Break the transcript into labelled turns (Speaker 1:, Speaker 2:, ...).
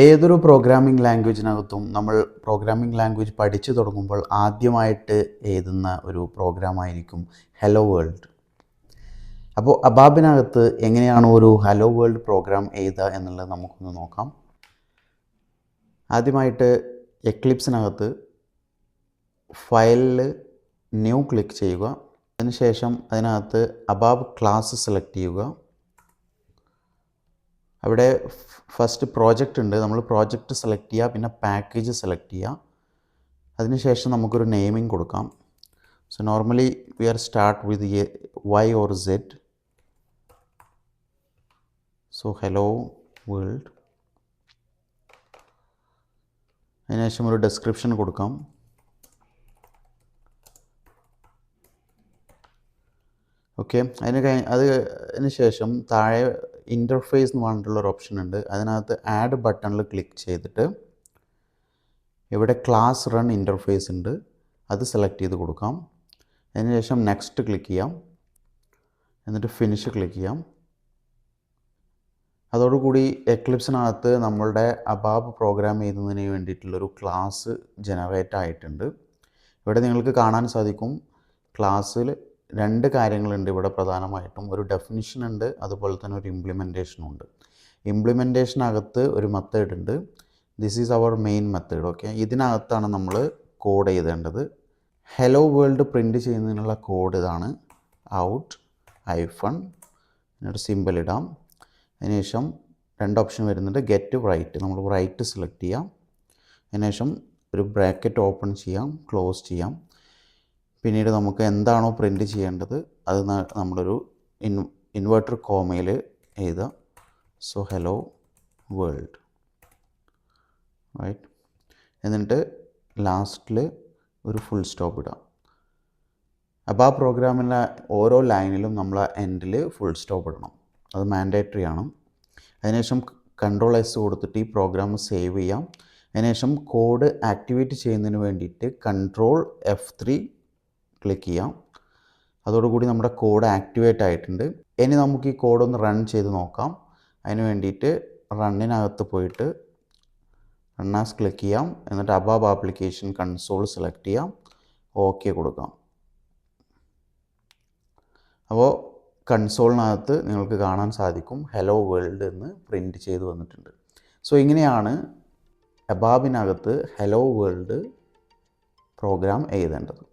Speaker 1: ഏതൊരു പ്രോഗ്രാമിംഗ് ലാംഗ്വേജിനകത്തും നമ്മൾ programming language പഠിച്ചു തുടങ്ങുമ്പോൾ ആദ്യമായിട്ട് എഴുതുന്ന ഒരു പ്രോഗ്രാമായിരിക്കും ഹലോ വേൾഡ്. അപ്പോൾ അബാബിനകത്ത് എങ്ങനെയാണ് ഒരു ഹലോ വേൾഡ് പ്രോഗ്രാം എഴുതുക എന്നുള്ളത് നമുക്കൊന്ന് നോക്കാം. ആദ്യമായിട്ട് എക്ലിപ്സിനകത്ത് ഫയലിൽ ന്യൂ ക്ലിക്ക് ചെയ്യുക. അതിനുശേഷം അതിനകത്ത് അബാബ് ക്ലാസ് സെലക്ട് ചെയ്യുക. അവിടെ ഫസ്റ്റ് പ്രോജക്റ്റ് ഉണ്ട്, നമ്മൾ പ്രോജക്റ്റ് സെലക്ട് ചെയ്യുക, പിന്നെ പാക്കേജ് സെലക്ട് ചെയ്യുക. അതിനുശേഷം നമുക്കൊരു നെയിമിംഗ് കൊടുക്കാം. So normally we are start with Y or Z. So hello world. അതിനുശേഷം ഒരു ഡിസ്ക്രിപ്ഷൻ കൊടുക്കാം. ഓക്കെ, അതിന് ശേഷം താഴെ ഇൻ്റർഫേസ് എന്ന് പറഞ്ഞിട്ടുള്ളൊരു ഓപ്ഷൻ ഉണ്ട്. അതിനകത്ത് ആഡ് ബട്ടണിൽ ക്ലിക്ക് ചെയ്തിട്ട് ഇവിടെ ക്ലാസ് റൺ ഇൻ്റർഫേസ് ഉണ്ട്, അത് സെലക്ട് ചെയ്ത് കൊടുക്കാം. അതിനുശേഷം നെക്സ്റ്റ് ക്ലിക്ക് ചെയ്യാം, എന്നിട്ട് ഫിനിഷ് ക്ലിക്ക് ചെയ്യാം. അതോടുകൂടി എക്ലിപ്സിനകത്ത് നമ്മളുടെ അബാബ് പ്രോഗ്രാം ചെയ്യുന്നതിന് വേണ്ടിയിട്ടുള്ളൊരു ക്ലാസ് ജനറേറ്റ് ആയിട്ടുണ്ട്. ഇവിടെ നിങ്ങൾക്ക് കാണാൻ സാധിക്കും ക്ലാസ്സിൽ രണ്ട് കാര്യങ്ങളുണ്ട് ഇവിടെ പ്രധാനമായിട്ടും. ഒരു ഡെഫിനിഷൻ ഉണ്ട്, അതുപോലെ തന്നെ ഒരു ഇംപ്ലിമെൻറ്റേഷനും ഉണ്ട്. ഇംപ്ലിമെൻറ്റേഷനകത്ത് ഒരു മെത്തേഡ് ഉണ്ട്. This is our main method. Okay, ഇതിനകത്താണ് നമ്മൾ കോഡ് എഴുതേണ്ടത്. ഹലോ വേൾഡ് പ്രിൻറ്റ് ചെയ്യുന്നതിനുള്ള കോഡ് ഇതാണ്. ഔട്ട് ഐഫൺ എന്നൊരു സിമ്പിൾ ഇടാം. അതിനുശേഷം രണ്ട് ഓപ്ഷൻ വരുന്നുണ്ട്, ഗെറ്റ് റൈറ്റ്. നമ്മൾ റൈറ്റ് സെലക്ട് ചെയ്യാം. അതിനുശേഷം ഒരു ബ്രാക്കറ്റ് ഓപ്പൺ ചെയ്യാം, ക്ലോസ് ചെയ്യാം. പിന്നീട് നമുക്ക് എന്താണോ പ്രിൻറ്റ് ചെയ്യേണ്ടത് അത് നമ്മളൊരു ഇൻവേർട്ടർ കോമയിൽ എഴുതുക. So hello world, right. എന്നിട്ട് ലാസ്റ്റിൽ ഒരു ഫുൾ സ്റ്റോപ്പ് ഇടാം. അപ്പോൾ ആ പ്രോഗ്രാമിൻ്റെ ഓരോ ലൈനിലും നമ്മൾ എൻഡിൽ ഫുൾ സ്റ്റോപ്പ് ഇടണം, അത് മാൻഡേറ്ററി ആണ്. അതിനുശേഷം Ctrl+S കൊടുത്തിട്ട് ഈ പ്രോഗ്രാം സേവ് ചെയ്യാം. അതിനുശേഷം കോഡ് ആക്ടിവേറ്റ് ചെയ്യുന്നതിന് വേണ്ടിയിട്ട് Ctrl+F3 ക്ലിക്ക് ചെയ്യാം. അതോടുകൂടി നമ്മുടെ കോഡ് ആക്ടിവേറ്റ് ആയിട്ടുണ്ട്. ഇനി നമുക്ക് ഈ കോഡൊന്ന് റൺ ചെയ്ത് നോക്കാം. അതിന് വേണ്ടിയിട്ട് റണ്ണിനകത്ത് പോയിട്ട് റൺ ആസ് ക്ലിക്ക് ചെയ്യാം. എന്നിട്ട് അബാബ് ആപ്ലിക്കേഷൻ കൺസോൾ സെലക്ട് ചെയ്യാം, ഓക്കെ കൊടുക്കാം. അപ്പോൾ കൺസോളിനകത്ത് നിങ്ങൾക്ക് കാണാൻ സാധിക്കും ഹലോ വേൾഡ് എന്ന് പ്രിൻറ്റ് ചെയ്ത് വന്നിട്ടുണ്ട്. സോ ഇങ്ങനെയാണ് അബാബിനകത്ത് ഹലോ വേൾഡ് പ്രോഗ്രാം എഴുതേണ്ടത്.